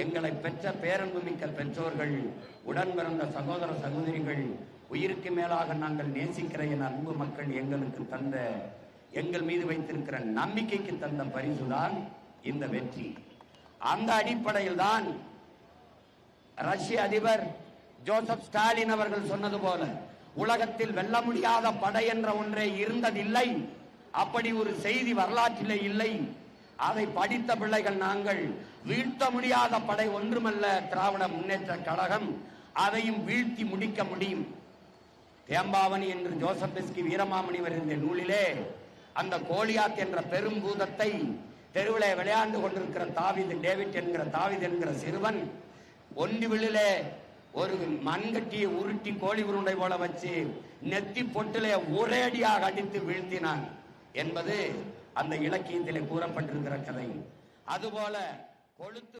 எங்களை பெற்ற பேரன்புமிக்க பெற்றோர்கள், உடன் பிறந்த சகோதர சகோதரிகள், உயிருக்கு மேலாக நாங்கள் நேசிக்கிற என் அன்பு மக்கள் எங்களுக்கு தந்த, எங்கள் மீது வைத்திருக்கிற நம்பிக்கைக்கு தந்த பரிசுதான் இந்த வெற்றி. அந்த அடிப்படையில் தான் ரஷ்ய அதிபர் ஜோசப் ஸ்டாலின் அவர்கள் சொன்னது போல, உலகத்தில் வெல்ல முடியாத படை என்ற ஒன்றே இருந்ததில்லை, அப்படி ஒரு செய்தி வரலாற்றிலே இல்லை. அதை படித்த பிள்ளைகள் நாங்கள். வீழ்த்த முடியாத படை ஒன்றுமல்ல திராவிட முன்னேற்ற கழகம், அதையும் வீழ்த்தி முடிக்க முடியும். தேம்பாவணி என்று ஜோசப் பெஸ்கி வீரமாமுனிவர் என்ற நூலிலே அந்த கோலியாத் என்ற பெரும் பூதத்தை தெருவிலே விளையாண்டு கொண்டிருக்கிற டேவிட் என்கிற சிறுவன் ஒண்டி விழிலே ஒரு மண்கட்டியை உருட்டி கோழி உருண்டை போல வச்சு நெத்தி பொட்டிலே ஒரேடியாக அடித்து வீழ்த்தினான் என்பது அந்த இலக்கியத்திலே கூறப்பட்டிருக்கிற கதை. அதுபோல கொழுத்து